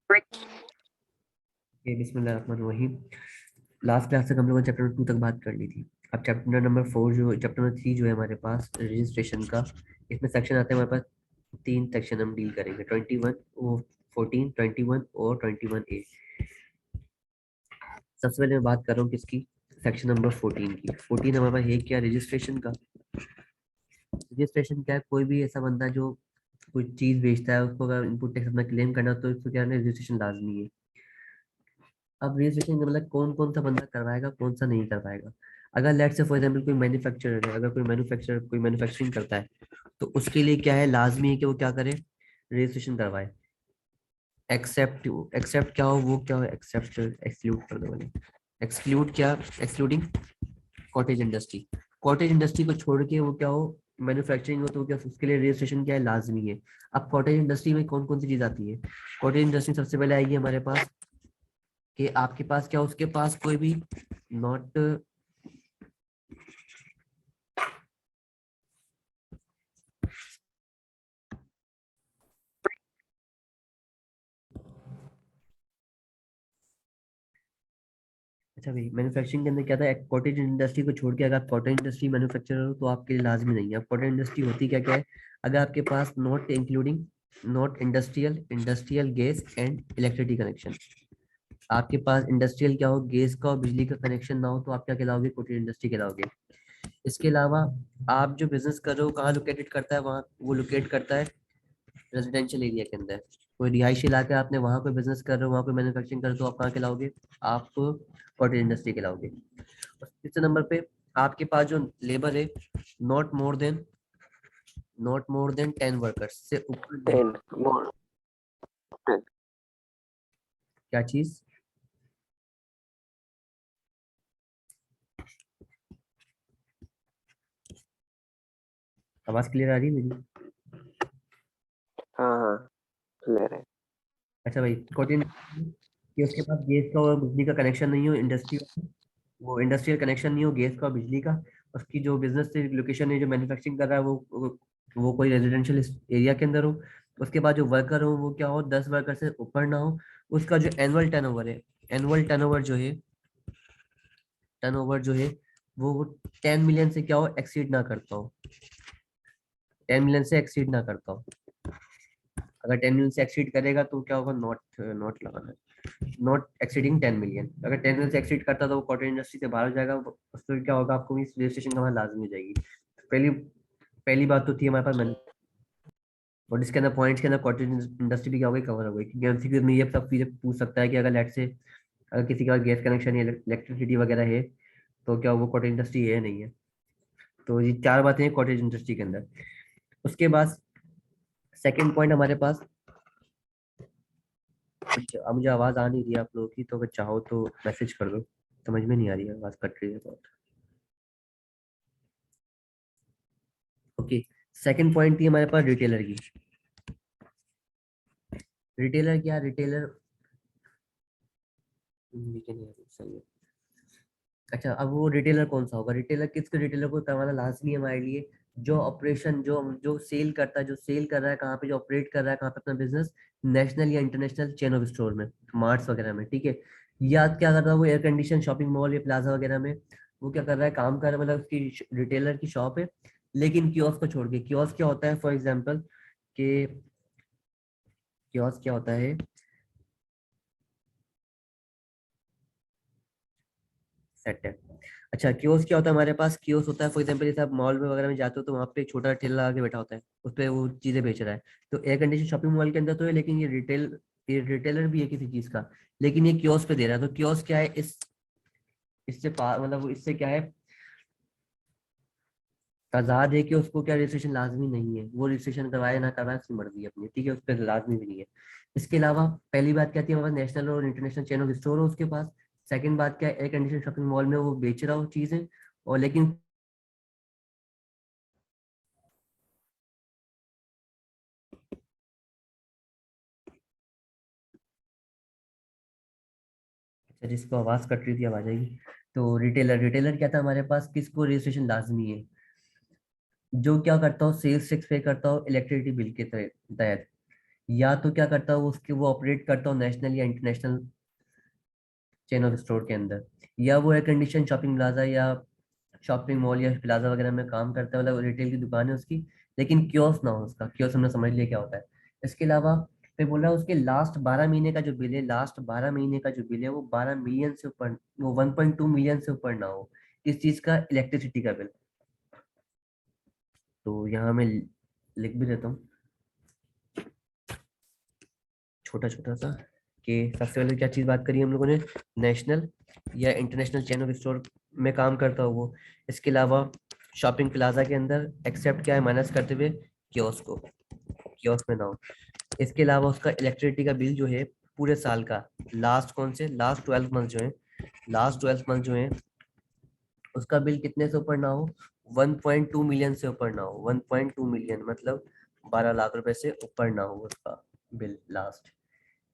बिस्मिल्लाहिर्रहमानिर्रहीम। Last class तक हम लोगों ने चैप्टर 2 तक बात कर ली थी। अब चैप्टर नंबर 4 जो चैप्टर नंबर 3 जो है हमारे पास रजिस्ट्रेशन का, इसमें सेक्शन आते हैं हमारे पास। 3 सेक्शन हम डील करेंगे, 21 और 14, 21 और 21A। सबसे पहले मैं बात कर रहा हूँ किसकी, सेक्शन नंबर 14 की। 14 हमारे पास है क्या, रजिस्ट्रेशन का। रजिस्ट्रेशन क्या है, कोई भी ऐसा बंदा जो कोई चीज बेचता है, उसको अगर इनपुट टैक्स अपना क्लेम करना हो तो इसको क्या है, रजिस्ट्रेशन लाजमी है। अब रजिस्ट्रेशन मतलब कौन कौन सा बंदा करवाएगा, कौन सा नहीं करवाएगा। अगर लेट से फॉर एग्जांपल कोई मैन्युफैक्चरर है, अगर कोई मैन्युफैक्चरिंग करता है, तो उसके लिए क्या है, लाजमी है कि वो क्या करे, रजिस्ट्रेशन करवाए। एक्सेप्ट, एक्सेप्ट क्या हो, वो क्या हो, एक्सेप्ट एक्सक्लूड कर दो मैंने। एक्सक्लूड क्या, excluding cottage industry. Cottage industry को छोड़ के वो क्या हो, मैन्युफैक्चरिंग हो, तो क्या उसके लिए रजिस्ट्रेशन क्या है, लाजमी है। अब कॉटेज इंडस्ट्री में कौन कौन सी चीज आती है। कॉटेज इंडस्ट्री सबसे पहले आएगी हमारे पास कि आपके पास क्या, उसके पास कोई भी नॉट, अच्छा भाई, मैन्युफैक्चरिंग के अंदर क्या था, कॉटेज इंडस्ट्री को छोड़ के अगर आप कॉटेज इंडस्ट्री मैन्युफैक्चरर हो तो आपके लिए लाजमी नहीं है। अब कॉटेज इंडस्ट्री होती क्या क्या है, अगर आपके पास not including not industrial, industrial gas and electricity connection, आपके पास इंडस्ट्रियल क्या हो, गैस का और बिजली का कनेक्शन ना हो, तो आप क्या कहलाओगे, कॉटेज इंडस्ट्री कहलाओगे। इसके अलावा आप जो बिजनेस कर रहे हो कहाँ लोकेटेड करता है, वहाँ वो लोकेट करता है रेजिडेंशियल एरिया के अंदर। कोई रिहायशी इलाका है, आपने वहाँ कोई बिजनेस कर रहे हो, वहाँ कोई मैन्युफैक्चरिंग कर रहे हो, तो आप कहाँ कहलाओगे, आप कॉटेज इंडस्ट्री कहलाओगे। और तीसरे नंबर पे आपके पास जो लेबर है, not more than, not more than 10 workers से ऊपर नहीं। 10 more 10 क्या चीज, आवाज क्लियर आ रही है मेरी। हाँ हाँ क्लियर है। अच्छा भाई, कॉटेज कि उसके पास गैस का और बिजली का कनेक्शन नहीं हो, इंडस्ट्री, वो इंडस्ट्रियल कनेक्शन नहीं हो गैस का और बिजली का। उसकी जो बिजनेस से लोकेशन है, जो मैन्युफैक्चरिंग कर रहा है, वो कोई रेजिडेंशियल एरिया के अंदर हो। उसके बाद जो वर्कर हो वो क्या हो, 10 वर्कर से ऊपर ना हो। उसका जो एनुअल टर्नओवर है, एनुअल टर्नओवर जो है, टर्नओवर जो है वो 10 मिलियन से क्या हो, एक्सीड ना करता हो, 10 मिलियन से एक्सीड ना करता हो। अगर 10 मिलियन से एक्सीड करेगा तो क्या होगा, नॉट, नॉट लगाना है, नॉट एक्सीडिंग 10 मिलियन। अगर 10 मिलियन से एक्सीड करता तो वो कॉटेज इंडस्ट्री से बाहर हो जाएगा। उसमें क्या होगा, आपको इस रजिस्ट्रेशन का लाजमी हो जाएगी। पहली पहली बात तो थी हमारे पास मैंने, और इसके अंदर पॉइंट्स के अंदर कॉटेज इंडस्ट्री भी क्या हो गई, कवर हो गई। क्योंकि एमसीक्यू में ये सब चीजें पूछ सकता है कि अगर लेट से अगर किसी का गैस कनेक्शन या इलेक्ट्रिसिटी वगैरह है, तो क्या वो कॉटेज इंडस्ट्री है, नहीं है। तो ये 4 बातें हैं कॉटेज इंडस्ट्री के अंदर। उसके बाद सेकेंड पॉइंट हमारे पास, अब मुझे आवाज आ नहीं रही है आप लोगों की, तो अगर चाहो तो मैसेज कर दो, समझ में नहीं आ रही है, आवाज कट रही है बहुत। ओके, सेकंड पॉइंट थी हमारे पास रिटेलर की। रिटेलर क्या, रिटेलर नहीं आ रही, सही है। अच्छा, अब वो रिटेलर कौन सा होगा, रिटेलर किसको, रिटेलर को करवाना लाजमी है हमारे लिए, जो ऑपरेशन, जो जो सेल करता है, जो सेल कर रहा है कहाँ पे, जो ऑपरेट कर रहा है कहाँ पे अपना बिजनेस, नेशनल या इंटरनेशनल चेन ऑफ स्टोर में, मार्ट्स वगैरह में, ठीक है। या क्या कर रहा है वो, एयर कंडीशन शॉपिंग मॉल या प्लाजा वगैरह में, वो क्या कर रहा है, काम कर रहा है, मतलब उसकी रिटेलर की शॉप है। लेकिन कियोस्क को छोड़ के, कियोस्क क्या होता है, फॉर एग्जाम्पल कि कियोस्क क्या होता है, सेट है। अच्छा, कियोस्क क्या होता है हमारे पास, कियोस्क होता है फॉर एग्जांपल जैसे आप मॉल में वगैरह में जाते हो, तो वहाँ पे एक छोटा ठेला आके बैठा होता है, उस पे वो चीजें बेच रहा है। तो एयर कंडीशन शॉपिंग मॉल के अंदर तो है, लेकिन ये रिटेलर भी है किसी चीज का, लेकिन ये कियोस्क पे दे रहा है। तो कियोस्क क्या है, इस इससे मतलब इससे क्या है, आजाद है कि उसको क्या रजिस्ट्रेशन लाजमी नहीं है, वो रजिस्ट्रेशन करवाए ना करवाए उसकी मर्जी है अपनी, ठीक है, उस पर लाजमी भी नहीं है। इसके अलावा पहली बात क्या थी, हमारे नेशनल और इंटरनेशनल चेन ऑफ स्टोर हो उसके पास। सेकंड बात क्या है, एयर कंडीशन शॉपिंग मॉल में वो बेच रहा हो चीजें, और लेकिन अच्छा, जिसको आवाज कट रही थी अब आ जाएगी। तो रिटेलर, रिटेलर क्या था हमारे पास, किसको रजिस्ट्रेशन लाजमी है, जो क्या करता हो, सेल्स टैक्स पे करता हो इलेक्ट्रिसिटी बिल के तहत। या तो क्या करता है वो उसके वो ऑपरेट करता हो नेशनल या इंटरनेशनल चेन ऑफ स्टोर के अंदर, या वो एयर कंडीशन शॉपिंग प्लाजा या शॉपिंग मॉल या प्लाजा वगैरह में काम करता है, मतलब रिटेल की दुकान है उसकी, लेकिन कियोस्क ना हो उसका। कियोस्क हमने समझ लिया क्या होता है। इसके अलावा मैं बोल रहा हूँ उसके लास्ट 12 महीने का जो बिल है, लास्ट 12 महीने का जो बिल है वो 12 मिलियन से ऊपर, वो 1.2 मिलियन से ऊपर ना हो, इस चीज का, इलेक्ट्रिसिटी का बिल। तो यहाँ मैं लिख भी देता हूँ छोटा छोटा सा, कि सबसे पहले क्या चीज बात करी हम लोगों ने, नेशनल या इंटरनेशनल चेन ऑफ स्टोर में काम करता हो वो। इसके अलावा शॉपिंग प्लाजा के अंदर एक्सेप्ट क्या है, माइनस करते हुए कियोस्क को, कियोस्क में ना हो। इसके अलावा उसका इलेक्ट्रिसिटी का बिल जो है पूरे साल का, लास्ट कौन से, लास्ट 12 मंथ जो है, लास्ट 12 मंथ जो है उसका बिल कितने से ऊपर ना हो, 1.2 मिलियन से ऊपर ना हो। 1.2 मिलियन मतलब 12 लाख रुपए से ऊपर ना हो उसका बिल लास्ट।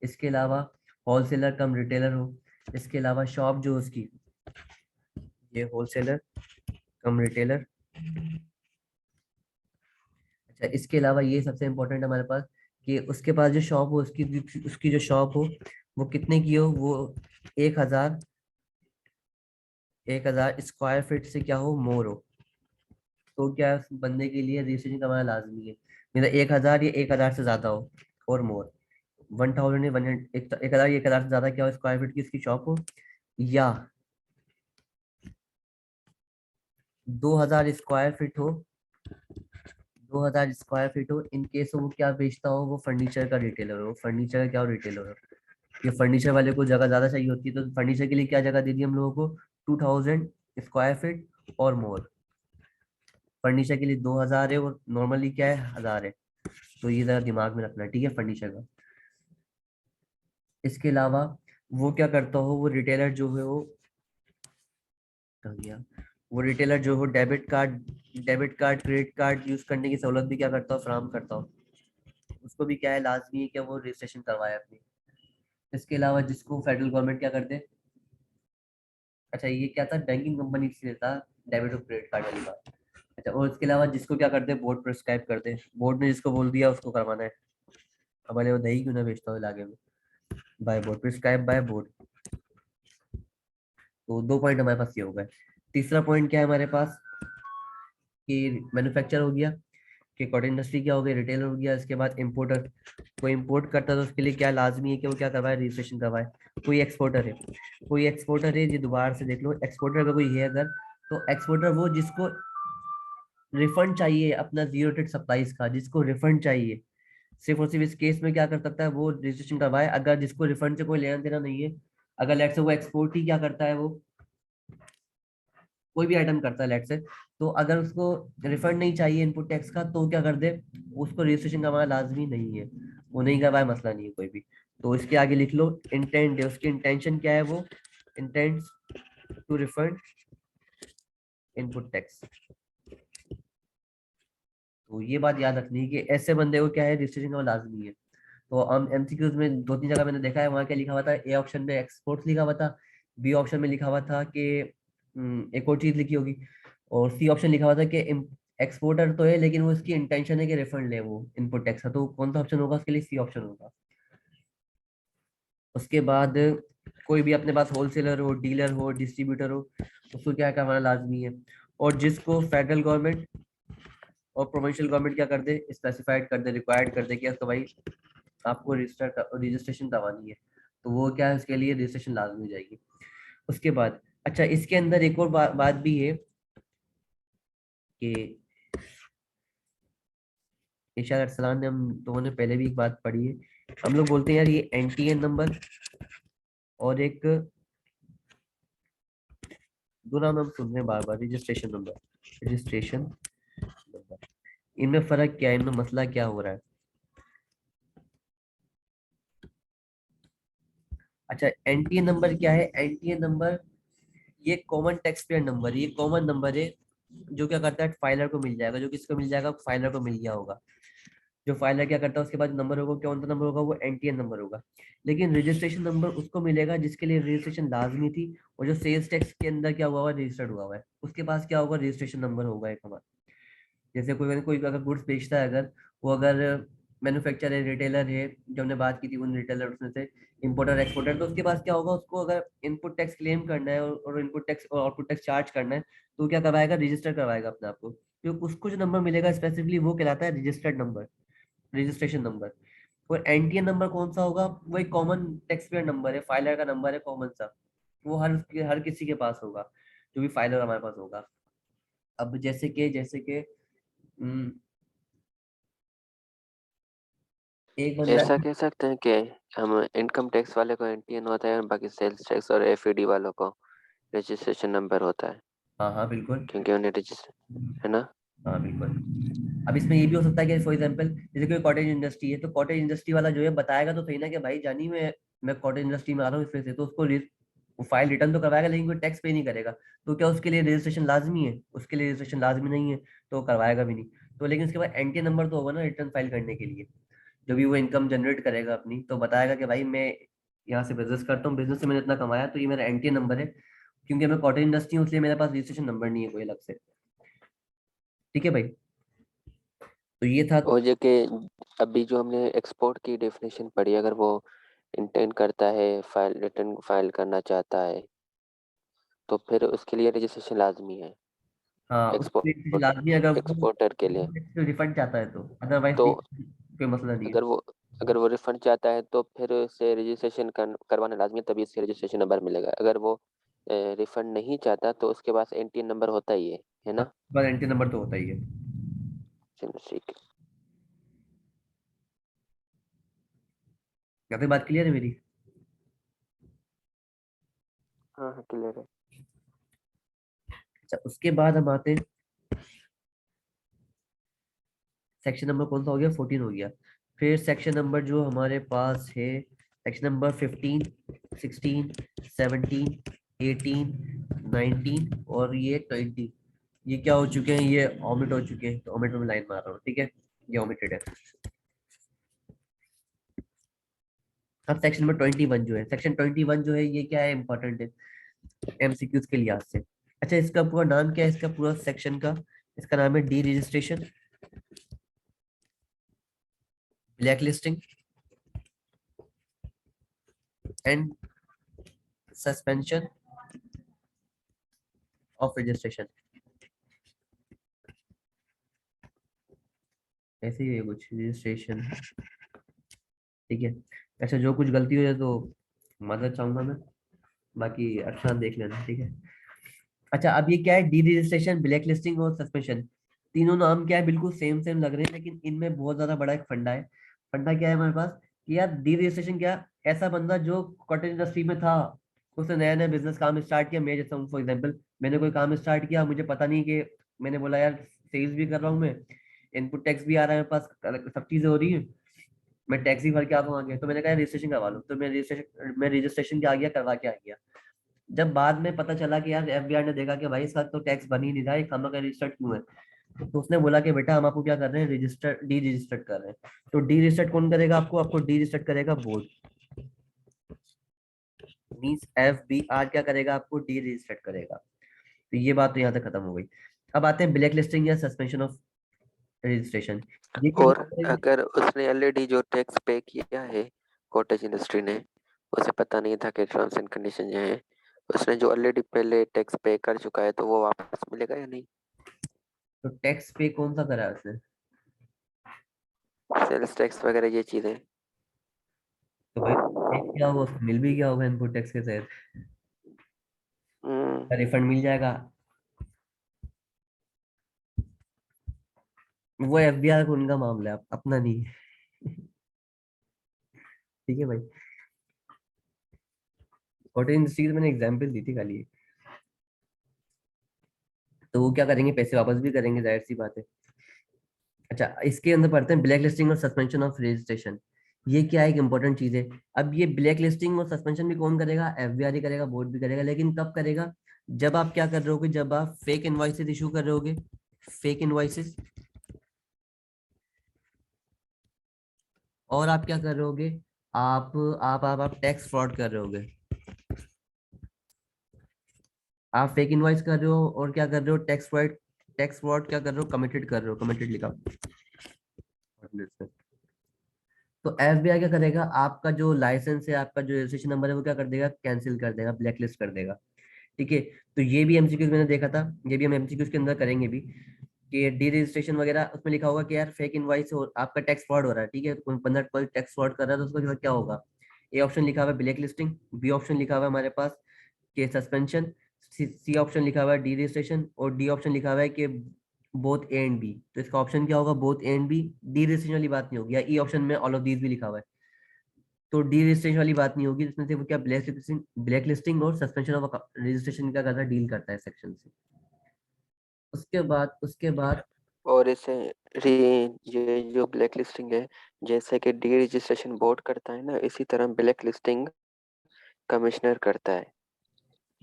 इसके अलावा होलसेलर कम रिटेलर हो। इसके अलावा शॉप जो उसकी, ये होलसेलर कम रिटेलर। अच्छा, इसके अलावा ये सबसे इम्पोर्टेंट है हमारे पास, कि उसके पास जो शॉप हो उसकी, उसकी जो शॉप हो वो कितने की हो, वो 1,000, 1,000 स्क्वायर फीट से क्या हो, मोर हो। तो क्या है, उस बंदे के लिए रजिस्ट्रेशन करवाना लाजमी है, मेरा 1,000 या 1,000 से ज्यादा हो और मोर, 1,000 या 1,000 या 1,000 से ज्यादा क्या हो स्क्वायर फीट की उसकी शॉप हो, या 2,000 स्क्वायर फीट हो, 2,000 स्क्वायर फीट हो। इन केस वो क्या बेचता हो, वो फर्नीचर का रिटेलर हो, फर्नीचर का क्या हो, रिटेलर हो। ये फर्नीचर वाले को जगह ज्यादा चाहिए होती है, तो फर्नीचर के लिए क्या जगह दे दी हम लोगों को, 2,000 स्क्वायर फीट और मोर। फर्नीचर के लिए 2,000 है और नॉर्मली क्या है, 1,000 है। तो ये जरा दिमाग में रखना है, ठीक है, फर्नीचर का। इसके अलावा वो क्या करता हो, वो रिटेलर जो है वो, कहाँ गया, वो रिटेलर जो हो debit card credit card use करने की सहूलत भी क्या करता हो, फराहम करता हो। उसको भी क्या है, लाजमी है कि वो रजिस्ट्रेशन करवाए अपनी। इसके अलावा जिसको फेडरल गवर्नमेंट क्या करते, अच्छा ये क्या था, बैंकिंग कंपनी से था, डेबिट और क्रेडिट कार्ड वाली बात। अच्छा, और इसके अलावा जिसको क्या करते, बोर्ड प्रिस्क्राइब करते, बोर्ड ने जिसको बोल दिया उसको करवाना है। अब भले वो दही क्यों ना बेचता हो इलाके में, by board, prescribe by board. तो 2 पॉइंट हमारे पास ये हो गए। तीसरा पॉइंट क्या है हमारे पास, कि मैन्युफैक्चर हो गया, कि कॉटन इंडस्ट्री क्या हो गई, रिटेलर हो गया। इसके बाद इंपोर्टर, कोई इंपोर्ट करता है तो उसके लिए क्या लाजमी है कि वो क्या करवाए, रजिस्ट्रेशन करवाए। कोई एक्सपोर्टर है, कोई एक्सपोर्टर है, ये दोबारा से देख लो, एक्सपोर्टर अगर कोई है अगर, तो एक्सपोर्टर वो जिसको रिफंड चाहिए अपना जीरो रेट सप्लाईज का, जिसको रिफंड चाहिए, सिर्फ और सिर्फ इस केस में क्या कर सकता है, वो रजिस्ट्रेशन करवाए। अगर जिसको रिफंड से कोई लेना देना नहीं है, अगर लेट से वो एक्सपोर्ट ही क्या करता है, वो कोई भी आइटम करता है लेट से, तो अगर उसको रिफंड नहीं चाहिए इनपुट टैक्स का, तो क्या कर दे, उसको रजिस्ट्रेशन करवाना लाजमी नहीं है, वो नहीं करवाए मसला नहीं है कोई भी। तो इसके आगे लिख लो इंटेंट है, उसकी इंटेंशन क्या है, वो intent to refund input tax. तो ये बात याद रखनी है कि ऐसे बंदे को क्या है, रजिस्ट्रेशन करना लाजमी है। तो हम एमसीक्यूज में 2-3 जगह मैंने देखा है, वहाँ क्या लिखा हुआ था, ए ऑप्शन में एक्सपोर्ट्स लिखा हुआ था, बी ऑप्शन में लिखा हुआ था कि एक और चीज लिखी होगी, और सी ऑप्शन लिखा हुआ था कि एक्सपोर्टर तो है लेकिन वो इसकी इंटेंशन है कि रिफंड ले वो इनपुट टैक्स का। तो कौन सा ऑप्शन होगा उसके लिए, सी ऑप्शन होगा। उसके बाद कोई भी अपने पास होलसेलर हो, डीलर हो, डिस्ट्रीब्यूटर हो, उसको क्या करवाना लाजमी है। और जिसको फेडरल गवर्नमेंट और प्रोविंशियल गवर्नमेंट क्या कर दे, स्पेसिफाइड कर दे, रिक्वायर्ड कर दे कि तो भाई आपको रजिस्ट्रेशन करवानी है, तो वो क्या है, उसके लिए रजिस्ट्रेशन लाजमी हो जाएगी। उसके बाद अच्छा, इसके अंदर एक और बात भी है कि इरशाद अरसलान ने, हम लोगों ने पहले भी एक बात पढ़ी है, हम लोग बोलते हैं यार ये एनटीएन नंबर और एक, दो नाम हम सुन रहे हैं बार बार, रजिस्ट्रेशन नंबर, रजिस्ट्रेशन नंबर, इनमें फर्क क्या है, इनमें मसला क्या हो रहा है। अच्छा, एनटीएन नंबर क्या है, एनटीएन नंबर ये कॉमन टैक्स पेयर नंबर, ये कॉमन नंबर है जो क्या करता है, फाइलर को मिल जाएगा, जो किसको मिल जाएगा, फाइलर को मिल गया होगा। जो फाइलर क्या करता है उसके बाद नंबर होगा, कौन सा नंबर होगा, वो एनटीएन नंबर होगा। लेकिन रजिस्ट्रेशन नंबर उसको मिलेगा जिसके लिए रजिस्ट्रेशन लाजमी थी, और जो सेल्स टैक्स के अंदर क्या हुआ हुआ, रजिस्टर्ड हुआ हुआ है, उसके पास क्या होगा, रजिस्ट्रेशन नंबर होगा एक हमारा। जैसे कोई कोई अगर गुड्स बेचता है, अगर वो अगर मैन्युफैक्चरर है, रिटेलर है, जो हमने बात की थी उन रिटेलर उसमें से, इंपोर्टर एक्सपोर्टर, तो उसके पास क्या होगा, उसको अगर इनपुट टैक्स क्लेम करना है और इनपुट टैक्स और आउटपुट टैक्स चार्ज करना है, तो क्या करवाएगा, रजिस्टर करवाएगा अपने आप को। तो उसको जो नंबर मिलेगा स्पेसिफिकली वो कहलाता है रजिस्टर्ड नंबर, रजिस्ट्रेशन नंबर। और एनटीएन नंबर कौन सा होगा, वो एक कॉमन टैक्स पेयर नंबर है, फाइलर का नंबर है कॉमन सा, वो हर किसी के पास होगा, जो भी फाइलर हमारे पास होगा। अब जैसे कि एक बंदा ऐसा है। कह सकते हैं कि हम इनकम टैक्स वाले को एनटीएन होता है और बाकी सेल्स टैक्स और एफईडी वालों को रजिस्ट्रेशन नंबर होता है, हाँ हाँ बिल्कुल। क्योंकि उन्हें रजिस्टर, है ना। हाँ बिल्कुल। अब इसमें ये भी हो सकता है कि फॉर एग्जांपल जैसे कोई कॉटेज इंडस्ट्री है, तो कॉटेज इंडस्ट्री वाला जो है बताएगा तो सही ना कि भाई जानी मैं कॉटेज इंडस्ट्री में आ रहा हूँ इसमें से, तो उसको वो फाइल रिटर्न तो करवाएगा लेकिन कोई टैक्स पे नहीं करेगा। तो क्या उसके लिए रजिस्ट्रेशन लाजमी है, उसके लिए रजिस्ट्रेशन लाजमी नहीं है, तो करवाएगा भी नहीं। तो लेकिन उसके बाद एनटी नंबर तो होगा ना रिटर्न फाइल करने के लिए, जब भी वो इनकम जनरेट करेगा अपनी, तो बताएगा कि भाई मैं यहाँ से बिजनेस करता हूँ, बिजनेस से मैंने इतना कमाया, तो ये मेरा एनटी नंबर है। क्योंकि मैं कॉटेज इंडस्ट्री हूँ इसलिए मेरे पास रजिस्ट्रेशन नंबर नहीं है कोई अलग से। ठीक है भाई, तो ये था। और जो कि अभी जो हमने एक्सपोर्ट की डेफिनेशन पढ़ी, अगर वो इंटेंड करता है फाइल रिटर्न फाइल करना चाहता है तो फिर उसके लिए रजिस्ट्रेशन लाजमी है हाँ उसके लिए एक्सपोर्ट लाजमी है, अगर वो एक्सपोर्टर के लिए। रिफंड चाहता है तो, अदरवाइज तो कोई मसला नहीं है। अगर वो अगर वो रिफंड चाहता है तो फिर उसे रजिस्ट्रेशन करवाना लाजमी है, तभी उससे रजिस्ट्रेशन नंबर मिलेगा। अगर वो रिफंड नहीं चाहता तो उसके पास एनटीएन नंबर होता ही है हाँ ना। बस एंट्री नंबर तो होता ही है। चलो ठीक है। यहाँ पे बात क्लियर है मेरी। हाँ हाँ क्लियर है। अच्छा उसके बाद हम आते हैं, सेक्शन नंबर कौन सा हो गया, 14 हो गया। फिर सेक्शन नंबर जो हमारे पास है, सेक्शन नंबर 15, 16, 17, 18, 19 और ये 20। ये क्या हो चुके हैं, ये ऑमिट हो चुके हैं, तो ऑमिट में लाइन मार रहा हूँ, ठीक है, ये ऑमिटेड है। अब सेक्शन नंबर 21 जो है, सेक्शन 21 जो है ये क्या है, इंपॉर्टेंट है एमसीक्यूज के लिहाज से। अच्छा इसका पूरा नाम क्या है, इसका पूरा सेक्शन का, इसका नाम है D registration, black listing and suspension of registration, ऐसे ही है कुछ रजिस्ट्रेशन। ठीक है। अच्छा जो कुछ गलती हो जाए तो मदद चाहूंगा मैं, बाकी अच्छा देख लेना, ठीक है। अच्छा अब ये क्या है, डी रजिस्ट्रेशन, ब्लैक लिस्टिंग और सस्पेंशन, तीनों नाम क्या है, बिल्कुल सेम सेम लग रहे हैं, लेकिन इनमें बहुत ज्यादा बड़ा एक फंडा है। फंडा क्या है हमारे पास, कि यार डी रजिस्ट्रेशन क्या, ऐसा बंदा जो कॉटेज इंडस्ट्री में था, उसने नया नया बिजनेस काम स्टार्ट किया, मैं जैसा हूँ फॉर एग्जाम्पल, मैंने कोई काम स्टार्ट किया, मुझे पता नहीं कि, मैंने बोला यार सेल्स भी कर रहा हूँ मैं, इनपुट टैक्स भी आ रहा है मेरे पास, सब चीजें हो रही है, मैं टैक्स ही भर के आता हूँ आगे, तो मैंने कहा रजिस्ट्रेशन करवा लूँ, तो मैं रजिस्ट्रेशन के आ गया, करवा के आ गया। जब बाद में पता चला कि यार एफबीआई ने देखा कि भाई इसका तो टैक्स बन ही नहीं रहा है, खामा का रजिस्टर्ड क्यों है, तो उसने बोला कि बेटा हम आपको क्या कर रहे हैं, रजिस्टर डी रजिस्टर्ड कर रहे हैं। तो डी रजिस्टर्ड कौन करेगा, आपको डी रजिस्टर्ड करेगा बोर्ड, मींस एफबीआर क्या करेगा, आपको डी रजिस्टर्ड करेगा। तो ये बात तो यहाँ तक खत्म हो गई। अब आते हैं ब्लैक लिस्टिंग या सस्पेंशन ऑफ रजिस्ट्रेशन। ये क्या और करेगा? अगर उसने ऑलरेडी जो टैक्स पे किया है कॉटेज इंडस्ट्री ने, उसे पता नहीं था कि टर्म्स एंड कंडीशन जो है, उसने जो ऑलरेडी पहले टैक्स पे कर चुका है तो वो वापस मिलेगा या नहीं। तो टैक्स पे कौन सा करा है उसने, सेल्स टैक्स वगैरह ये चीजें। तो भाई टैक्स क्या होगा, उसको मिल भी क्या होगा इनपुट टैक्स के तहत, हम्म। रिफंड मिल जाएगा। वो एफबीआई को उनका मामला है, अपना नहीं है। ठीक है भाई, कॉटेज इंडस्ट्री मैंने एग्जांपल दी थी खाली, तो वो क्या करेंगे, पैसे वापस भी करेंगे, जाहिर सी बात है। अच्छा इसके अंदर पढ़ते हैं ब्लैक लिस्टिंग और सस्पेंशन ऑफ रजिस्ट्रेशन। ये क्या है, एक इंपॉर्टेंट चीज है। अब ये ब्लैक लिस्टिंग और सस्पेंशन भी कौन करेगा, एफबीआई करेगा, बोर्ड भी करेगा, लेकिन कब करेगा, जब आप क्या कर रहे होगे, जब आप फेक इनवॉइसेस इशू कर रहे होगे, फेक इनवॉइसेस, और आप क्या कर रहे होगे, आप टैक्स फ्रॉड कर रहे होगे, आप फेक इनवॉइस कर रहे हो और क्या कर रहे हो, टैक्स फ्रॉड क्या कर रहे हो, कमिटेड कर रहे हो, कमिटेड लिखा तो एफबीआई क्या करेगा, आपका जो लाइसेंस है, आपका जो रजिस्ट्रेशन नंबर है, वो क्या कर देगा, कैंसिल कर देगा, ब्लैकलिस्ट कर देगा। ठीक है। तो ये भी एमसीक्यूज मैंने देखा था, ये भी हम एमसीक्यूज के अंदर करेंगे भी, कि डी रजिस्ट्रेशन वगैरह उसमें लिखा होगा कि यार फेक इनवाइस हो, आपका टैक्स फ्रॉड हो रहा है। ठीक है, कोई बंदा कोई टैक्स फ्रॉड कर रहा है तो उसका जो है क्या होगा, ए ऑप्शन लिखा हुआ है ब्लैक लिस्टिंग, बी ऑप्शन लिखा हुआ है हमारे पास कि सस्पेंशन, सी ऑप्शन लिखा हुआ है डी रजिस्ट्रेशन, और डी ऑप्शन लिखा हुआ है कि बोथ ए एंड बी। तो इसका ऑप्शन क्या होगा, both A and B. Deregistration वाली बात नहीं होगी, या ई ऑप्शन में ऑल ऑफ दीज भी लिखा हुआ है, तो डी रजिस्ट्रेशन वाली बात नहीं होगी। इसमें से वो क्या ब्लैक लिस्टिंग और सस्पेंशन ऑफ रजिस्ट्रेशन का करता डील करता है सेक्शन से। उसके बाद और इसे ये जो ब्लैक लिस्टिंग है, जैसे कि डी रजिस्ट्रेशन बोर्ड करता है ना, इसी तरह ब्लैक लिस्टिंग कमिश्नर करता है।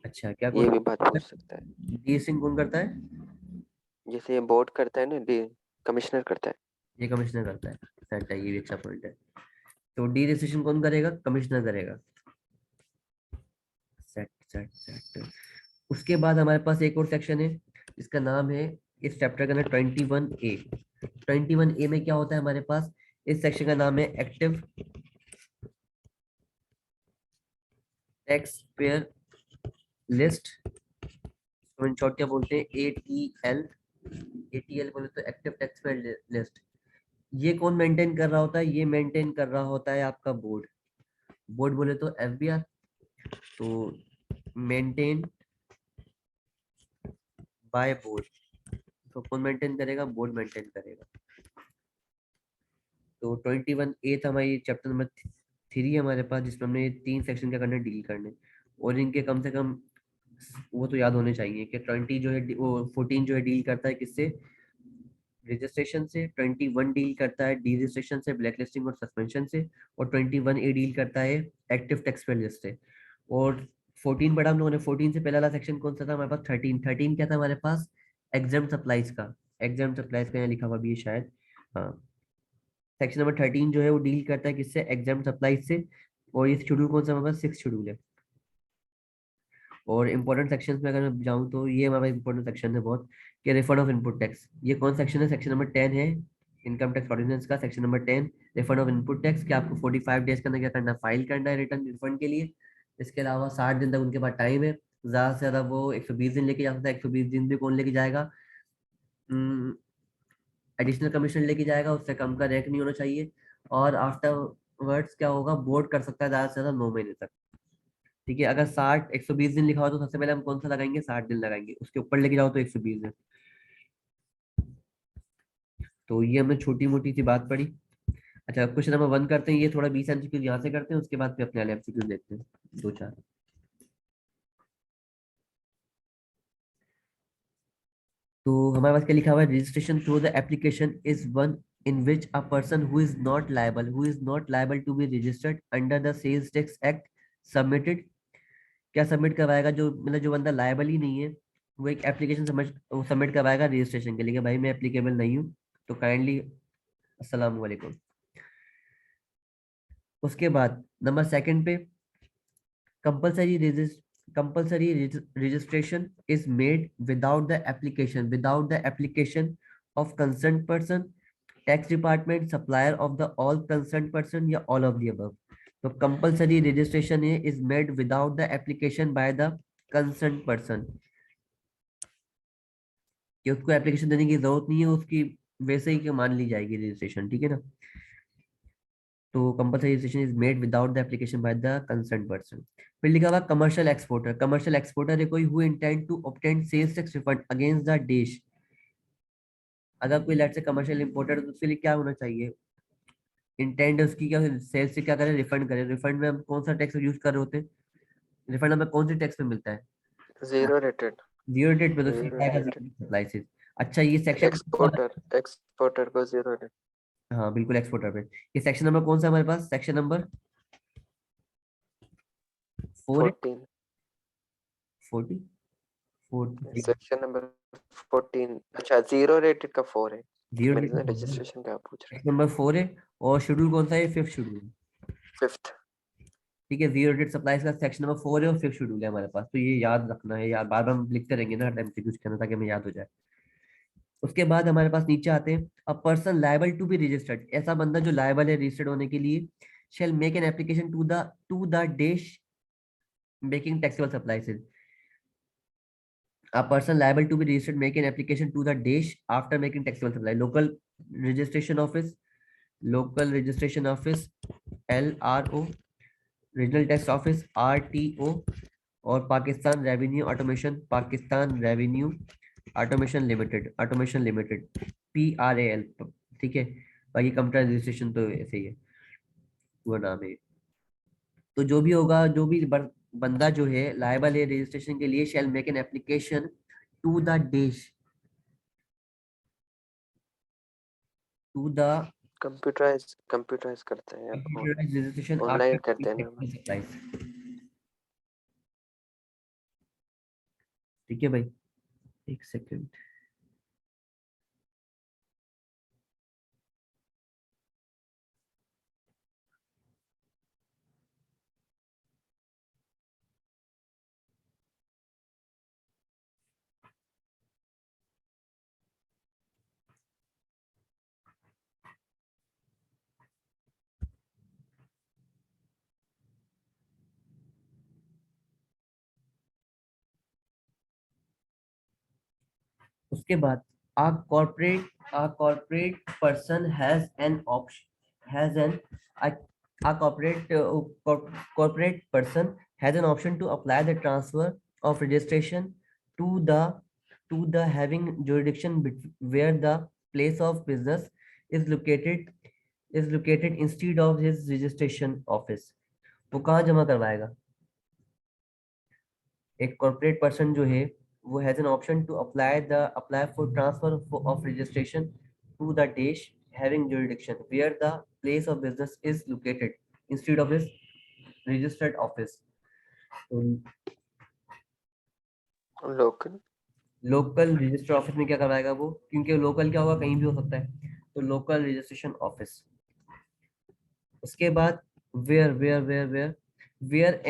अच्छा, क्या ये कौन भी बात पूछ सकता है। डी सिंह कौन करता है, जैसे ये बोर्ड करता है ना, डी कमिश्नर करता है। ये कमिश्नर करता है। सेट है, ये भी अच्छा पॉइंट है। तो डी रजिस्ट्रेशन कौन करेगा, कमिश्नर करेगा। Set set set. उसके बाद हमारे पास एक और सेक्शन है, जिसका नाम है, इस चैप्टर का नाम 21A। 21A में क्या होता है हमारे पास, इस सेक्शन का नाम है active tax payer list, in short क्या बोलते हैं, ATL। ATL बोले तो एक्टिव टैक्स पेयर लिस्ट। ये कौन मेंटेन कर रहा होता है, ये मेंटेन कर रहा होता है आपका बोर्ड। बोर्ड बोले तो एफबीआर। तो मेंटेन बाय बोर्ड, तो कौन मेंटेन करेगा, बोर्ड मेंटेन करेगा। तो 21A था हमारी चैप्टर नंबर 3 हमारे पास, जिसमें हमने ये 3 सेक्शन क्या करने, डील करने। और इनके कम से कम वो तो याद होने चाहिए कि 20 जो है वो 14 जो है डील करता है किससे, रजिस्ट्रेशन से। 21 डील करता है डी रजिस्ट्रेशन से, ब्लैक लिस्टिंग और सस्पेंशन से। और 21A डील करता है एक्टिव टैक्स पेयर लिस्ट से। और 14 पढ़ा हम लोगों ने। 14 से पहला वाला सेक्शन कौन सा था हमारे पास, 13 क्या था हमारे पास, एग्जाम सप्लाईज का। एग्जाम सप्लाईज का यहाँ लिखा हुआ भी है शायद, हाँ। सेक्शन नंबर 13 जो है वो डील करता है किससे, एग्जाम सप्लाईज से। और ये शेड्यूल कौन सा हमारे पास, 6 शेड्यूल है। और इंपॉर्टेंट सेक्शंस में अगर मैं जाऊँ तो ये हमारा इंपॉर्टेंट सेक्शन है बहुत, कि रिफंड ऑफ इनपुट टैक्स। ये कौन सेक्शन है, सेक्शन नंबर 10 है, इनकम टैक्स ऑर्डिनेंस का section number 10, refund of input tax. कि आपको 45 डेज के अंदर क्या करना है, फाइल करना है रिटर्न रिफंड के लिए। इसके अलावा 60 दिन तक उनके पास टाइम है, ज्यादा से ज्यादा वो 120 दिन लेके जा सकता है। 120 दिन भी कौन लेके जाएगा, एडिशनल कमीशन लेके जाएगा, उससे कम का रैंक नहीं होना चाहिए। और आफ्टर वर्ड्स क्या होगा, बोर्ड कर सकता है ज्यादा से ज्यादा 9 महीने तक। ठीक है, अगर 120 दिन लिखा हो तो सबसे पहले हम कौन सा लगाएंगे, 60 दिन लगाएंगे। उसके ऊपर लेके जाओ तो 120 दिन। तो ये हमने छोटी मोटी सी बात पढ़ी। अच्छा, क्वेश्चन नंबर 1 करते हैं, ये थोड़ा 20 एमसीक्यू यहाँ से करते हैं, उसके बाद फिर अपने वाले एमसीक्यू देखते हैं, 2-4। तो हमारे पास क्या लिखा हुआ है, registration through the application is one in which a person who is not liable to be registered under the sales tax act submitted. क्या सबमिट करवाएगा, जो मतलब जो बंदा लायबल ही नहीं है, वो एक एप्लीकेशन सबमिट करवाएगा रजिस्ट्रेशन के लिए कि भाई मैं एप्लीकेबल नहीं हूँ, तो काइंडली अस्सलाम वालेकुम। उसके बाद नंबर 2 पे, compulsory registration is made without the application of concerned person, tax department, supplier of the all concerned person, या all of the above। तो compulsory registration is made without the application by the concerned person, कि उसको application देने की जरूरत नहीं है, उसकी वैसे ही कि मान ली जाएगी रजिस्ट्रेशन। ठीक है ना। तो compulsory registration is made without the application by the concern person. फिर लिखा हुआ कमर्शियल एक्सपोर्टर। कमर्शियल एक्सपोर्टर है कोई who intend to obtain sales tax refund against the dish. अगर कोई लेट से कमर्शियल इंपोर्टर है तो उसके लिए क्या होना चाहिए, इंटेंड उसकी क्या, सेल्स से क्या करे, रिफंड करे। रिफंड में हम कौन सा टैक्स यूज कर रहे होते हैं, रिफंड हमें कौन सी टैक्स में मिलता है, जीरो रेटेड। जीरो डेट पे, तो फिर जीरो क्या रेटेड। सप्लाई से। अच्छा, ये सेक्शन, एक्सपोर्टर को जीरो रेट। हाँ बिल्कुल एक्सपोर्टर पे। ये सेक्शन नंबर कौन सा हमारे पास, सेक्शन नंबर 4 है, 14। 40, 4। Section number 14। अच्छा, जीरो रेटेड का 4 है। जीरो मेरे से डेट रजिस्ट्रेशन का पूछ रहे नंबर 4 है। और शेड्यूल कौन सा है, 5th शेड्यूल। हैं। 5th। ठीक है, जीरो डेट सप्लाईज का सेक्शन नंबर 4 है और 5th शेड्यूल है हमारे पास। तो ये याद रखना है यार, बार बार हम लिखते रहेंगे ना हर टाइम से कुछ करना, ताकि हमें याद हो जाए। उसके बाद हमारे पास नीचे आते हैं, a person liable to be registered, ऐसा बंदा जो लायबल है रजिस्टर्ड होने के लिए, shall make an application to the देश making taxable supplies. A person liable to be registered make an application to the DESH after making taxable supply. Registration office, local registration office, LRO, regional tax office, RTO, और Pakistan revenue automation limited, PRAL। ठीक है, बाकी computer registration तो ऐसे ही है, वो नाम है। तो जो भी होगा, जो भी बंदा जो है लायबल है रजिस्ट्रेशन के लिए, shall make an application to the देश, टू द कंप्यूटराइज करते हैं, computerized registration ऑनलाइन after करते हैं ना। technical supplies। ठीक है भाई, एक सेकंड। उसके बाद a corporate person has an option, has an a, a corporate person has an option to apply the transfer of registration to the having jurisdiction where the place of business is located instead of his registration office। वो कहाँ जमा करवाएगा? एक corporate person जो है वो has an option to apply for transfer of registration to the देश having jurisdiction where the place of business is located instead of his registered office। Local local register office में क्या करवाएगा वो, क्योंकि local क्या होगा, कहीं भी हो सकता है, तो लोकल रजिस्ट्रेशन ऑफिस। उसके बाद where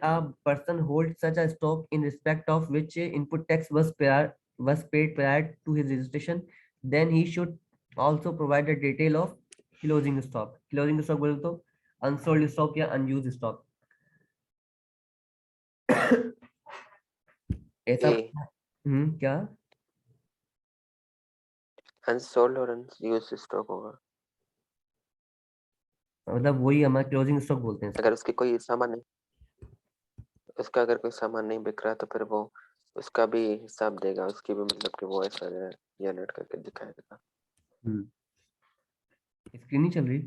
a person holds such a stock in respect of which input tax was paid prior to his registration, then he should also provide a detail of closing stock। closing stock बोले तो unsold stock या unused stock। ऐसा ए क्या unsold और unused stock होगा। मतलब, वही हमारा क्लोजिंग स्टॉक बोलते हैं इसको। अगर उसकी कोई सामान नहीं उसका अगर कोई सामान नहीं बिक रहा तो फिर वो उसका भी हिसाब देगा, उसकी भी मतलब कि वो ऐसा जनरेट करके दिखाएगा। स्क्रीन नहीं चल रही,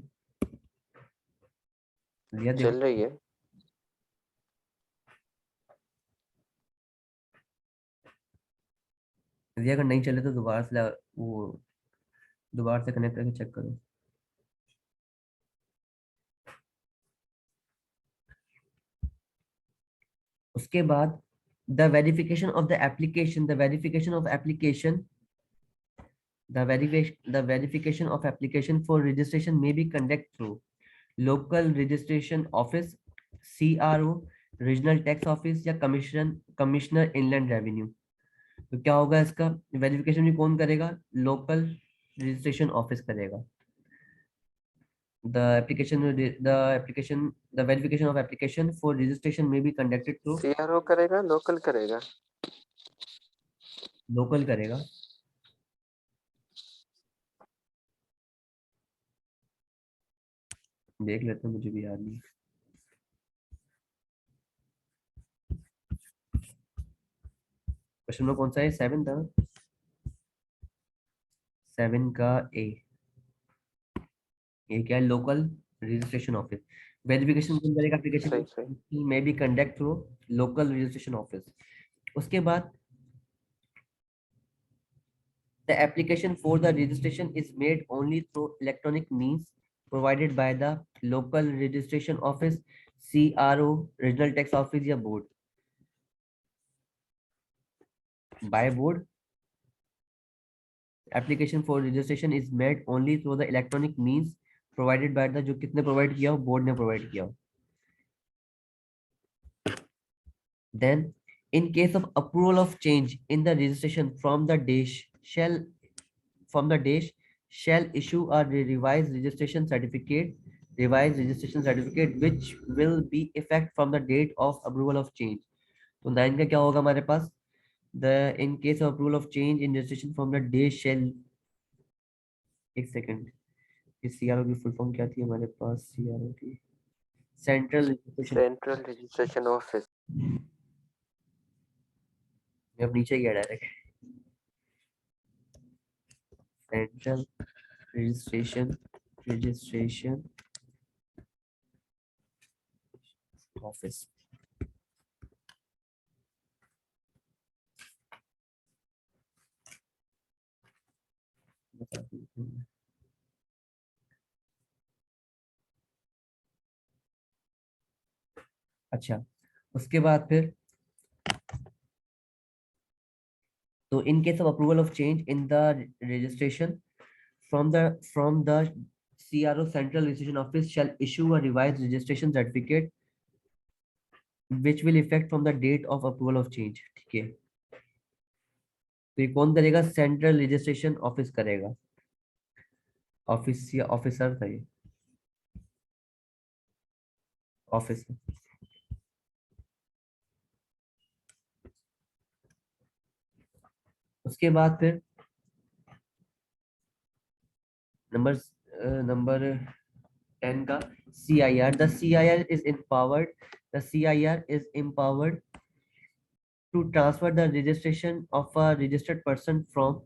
लिया देखो। चल रही है। यदि अगर नहीं चले तो दोबारा से कनेक्ट करके चेक करो। उसके बाद the verification of the application the verification of application the verification of application for registration may be conducted through local registration office, CRO, regional tax office या कमिश्नर इनलैंड रेवेन्यू। तो क्या होगा इसका verification भी कौन करेगा? लोकल रजिस्ट्रेशन ऑफिस करेगा। the verification of application for registration may be conducted through CRO करेगा, लोकल करेगा। लोकल करेगा। देख लेते हैं, मुझे भी याद नहीं। क्वेश्चन नंबर कौन सा है? 7 था, 7 का ए क्या है? Local registration office. वेरिफिकेशन कौन करेगा एप्लीकेशन? सही सही। में B conduct through local registration office. उसके बाद the application for the registration is made only through electronic means provided by the local registration office, CRO, regional tax office या board। by board application for registration is made only through the electronic means provided by the, जो कितने provide किया हो? Board ने provide किया हो। then in case of approval of change in the registration from the DESH shall from the DESH shall issue a revised registration certificate which will be effect from the date of approval of change. तो 9 का क्या होगा हमारे पास? The in case of approval of change in registration from the DESH shall, एक second, इस CRO की full form क्या थी हमारे पास? CRO की सेंट्रल रजिस्ट्रेशन ऑफिस। अब नीचे गया डायरेक्ट, सेंट्रल रजिस्ट्रेशन ऑफिस। अच्छा, उसके बाद फिर तो in case of approval of change in the registration from the CRO Central Registration Office shall issue a revised registration certificate which will effect from the date of approval of change। ठीक है, तो ये कौन करेगा? Central registration office करेगा, office या officer था ये, ऑफिस। उसके बाद फिर नंबर 10 का CIR। The CIR is empowered to transfer the registration of a registered person from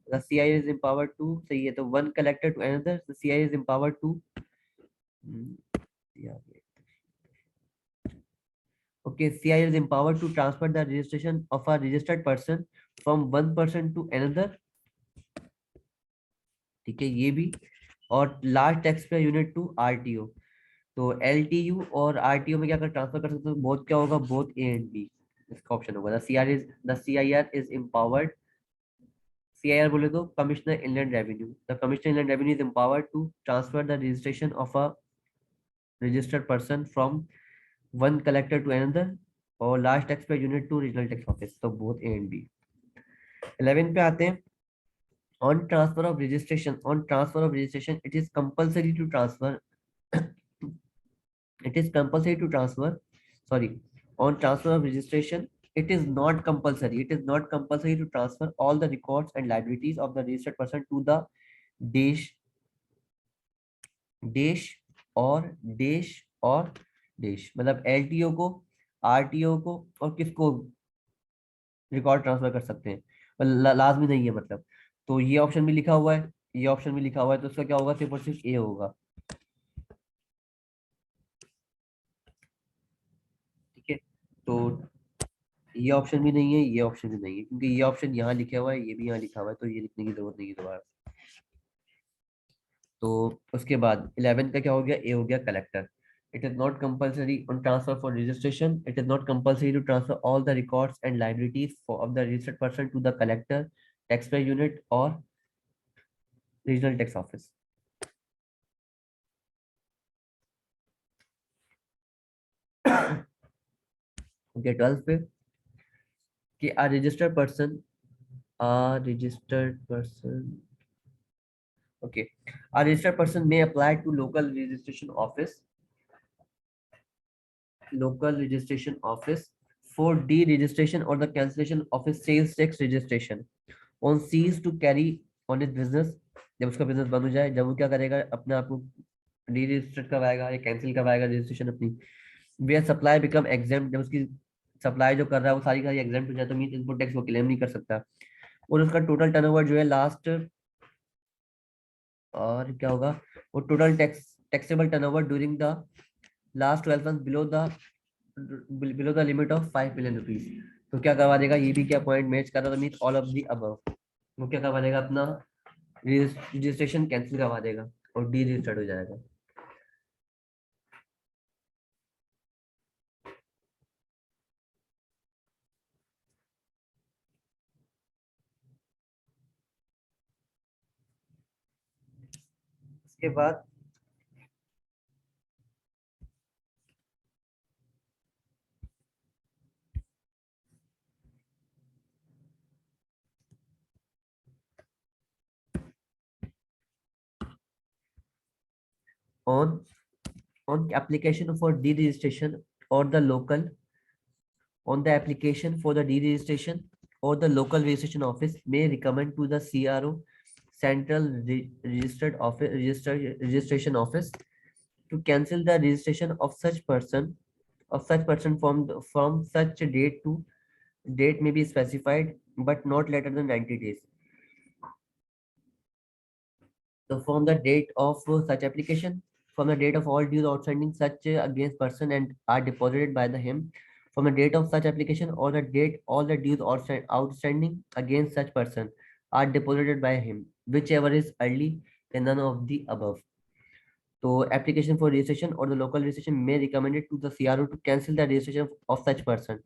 the CIR is empowered to, सही है, तो one collector to another, the CIR is empowered to yeah, okay, CIR is empowered to transfer the registration of a registered person from one person to another। ठीक है, ये भी। और large tax payer unit to RTO, तो LTU और RTO में क्या कर ट्रांसफर कर सकते हो? बोथ क्या होगा? बोथ A and B, इसका ऑप्शन होगा। The CIR is empowered, CIR बोले तो commissioner inland revenue, the commissioner inland revenue is empowered to transfer the registration of a registered person from one collector to another और large tax payer unit to regional tax office, तो both A and B। 11 पे आते हैं। On transfer of registration, it is compulsory to transfer it is compulsory to transfer sorry on transfer of registration, it is not compulsory to transfer all the records and liabilities of the registered person to the DESH और DESH, मतलब LTO को, RTO को और किसको record transfer कर सकते हैं, लाजमी नहीं है मतलब। तो ये ऑप्शन भी लिखा हुआ है, ये ऑप्शन भी लिखा हुआ है, तो उसका क्या होगा? सिर्फ और सिर्फ A होगा। ठीक है, तो ये ऑप्शन भी नहीं है, ये ऑप्शन भी नहीं है, क्योंकि ये ऑप्शन यहाँ लिखा हुआ है, ये भी यहाँ लिखा हुआ है, तो ये लिखने की जरूरत नहीं है दोबारा। तो उसके बाद 11 का क्या हो गया? A हो गया collector. It is not compulsory on transfer for registration. It is not compulsory to transfer all the records and liabilities of the registered person to the collector, taxpayer unit or regional tax office। Okay, 12 पे कि a registered person okay, a registered person may apply to local registration office for deregistration or the cancellation of his sales tax registration on cease to carry on his business। जब उसका business बंद हो जाए, जब वो क्या करेगा? अपने आप को डीरजिस्टर्ड करवाएगा या कैंसिल करवाएगा रजिस्ट्रेशन अपनी। वेयर सप्लाई बिकम एग्जेम्प्ट, जब उसकी सप्लाई जो कर रहा है वो सारी का एग्जेम्प्ट हो जाए, तो मीन इनपुट टैक्स वो क्लेम नहीं कर सकता। और उसका टोटल टर्नओवर जो है लास्ट, और क्या होगा? वो total taxable turnover during the last 12 month below the limit of 5 million rupees. तो क्या करवा देगा? ये भी क्या पॉइंट मैच कर रहा था? Mean all of the above. वो क्या करवा देगा? अपना रजिस्ट्रेशन कैंसिल करवा देगा और डी रजिस्टर्ड हो जाएगा। उसके बाद on application for deregistration or the local on the application for the deregistration or the local registration office may recommend to the CRO central registered office registration office to cancel the registration of such person from such a date may be specified but not later than 90 days. So from the date of such application, from the date of all dues outstanding such against person and are deposited by the him, from the date of such application or the date all the dues outstanding against such person are deposited by him, whichever is early and none of the above. So application for registration or the local registration may recommend it to the CRO to cancel the registration of such person.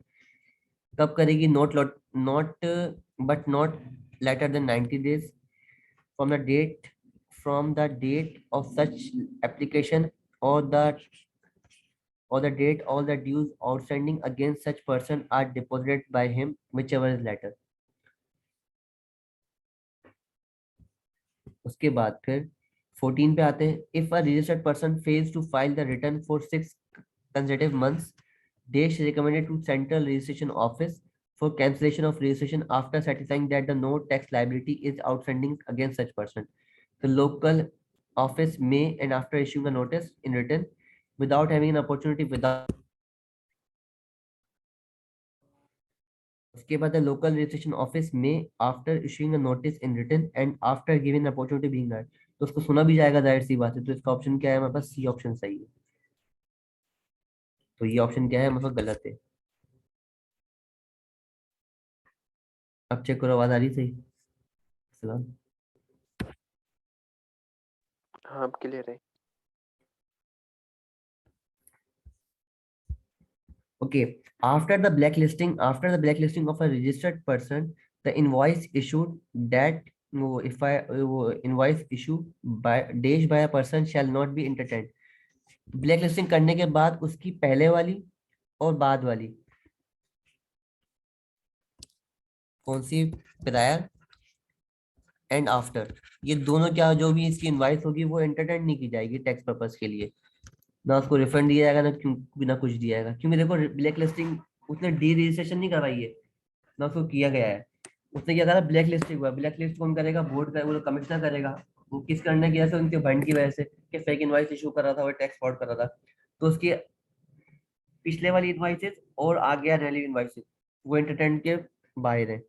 कब करेगी? Not later than 90 days from the date of such application or the date all the dues outstanding against such person are deposited by him, whichever is later. उसके बाद फिर 14 पे आते हैं. If a registered person fails to file the return for 6 consecutive months, DESH recommended to Central Registration Office for cancellation of registration after satisfying that the no tax liability is outstanding against such person. The local office may, and after issuing a notice in written, without having an opportunity, उसके बाद the local registration office may, after issuing a notice in written and after giving an opportunity being heard, तो उसको सुना भी जाएगा, जाहिर सी बात है. तो इसका ऑप्शन क्या है हमारे पास? सी ऑप्शन सही है. तो ये ऑप्शन क्या है हमारे पास? गलत है. अब चेक करो, आवाज आ रही सही? सलाम. हाँ, अब क्लियर है. Okay. After the blacklisting of a registered person, the invoice issued invoice issued by DESH by a person shall not be entertained. Blacklisting करने के बाद उसकी पहले वाली और बाद वाली कौन सी? प्रायर एंड आफ्टर, ये दोनों क्या, जो भी इसकी इनवाइस होगी वो एंटरटेन नहीं की जाएगी टैक्स पर्पस के लिए. ना उसको रिफंड दिया जाएगा, ना कुछ दिया जाएगा. क्योंकि देखो ब्लैक लिस्टिंग उसने डी रजिस्ट्रेशन नहीं करवाई है, ना उसको किया गया है. उसने क्या करा? ब्लैक लिस्टिंग हुआ. ब्लैक लिस्ट कौन करेगा? बोर्ड का वो कमिश्नर करेगा. वो किस करने की वजह से? उनके फंड की वजह से कि फेक इनवाइस इशू कर रहा था, वो टैक्स फ्रॉड कर रहा था. तो उसकी पिछले वाली इनवाइसेस और आगे वाली इनवाइसेस वो एंटरटेन के बाहर है,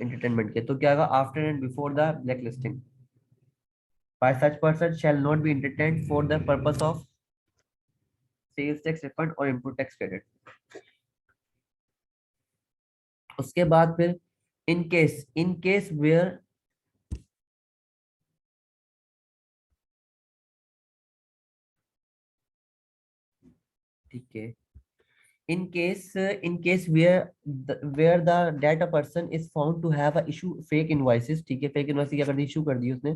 एंटरटेनमेंट के. तो क्या होगा? After and before the black listing by such person shall not be entertained for the purpose of sales tax refund or input tax credit. उसके बाद फिर in case where ठीक है, in case where the data person is found to have a issue fake invoices. ठीक है, fake invoices क्या कर दी? Issue कर दी उसने.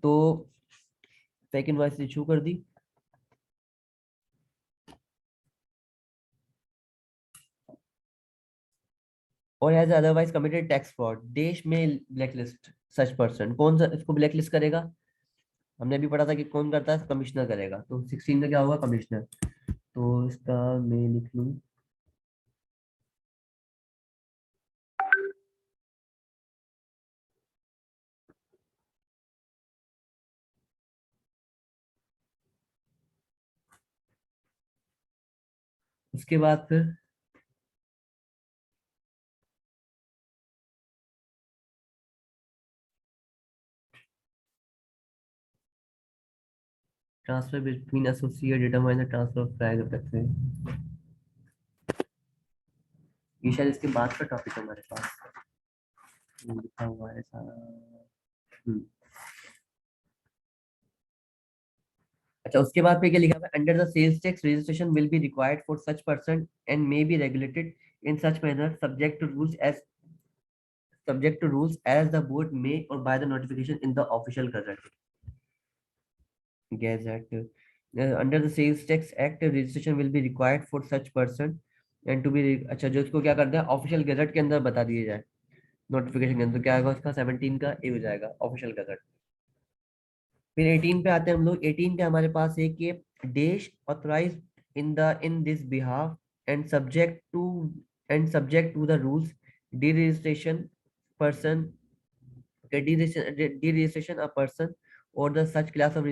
तो fake invoices इशू कर दी. और has otherwise committed tax fraud, देश में ब्लैकलिस्ट सच पर्सन. कौन सा इसको ब्लैकलिस्ट करेगा? हमने भी पढ़ा था कि कौन करता है? कमिश्नर करेगा. तो 16 का क्या होगा? कमिश्नर. तो इसका मैं लिख लूं, उसके बाद फिर transfer between associate determine the transfer of price effect. ये शायद इसके बाद का टॉपिक है हमारे पास, लिखा हुआ है सारा. अच्छा, उसके बाद पे क्या लिखा है? Under the sales tax registration will be required for such person and may be regulated in such manner subject to rules as the board may or by the notification in the official gazette. Under the sales tax act registration will be required for such person and to be अच्छा, जो इसको क्या करते हैं official gazette के अंदर बता दिए जाए नोटिफिकेशन के अंदर, तो क्या होगा उसका? 17 का ए हो जाएगा ऑफिशियल गैजेट. फिर 18 पे आते हैं हम लोग। 18 पे हमारे पास है कि देश authorize in this behalf and subject to the rules deregistration person deregistration a person or the such class of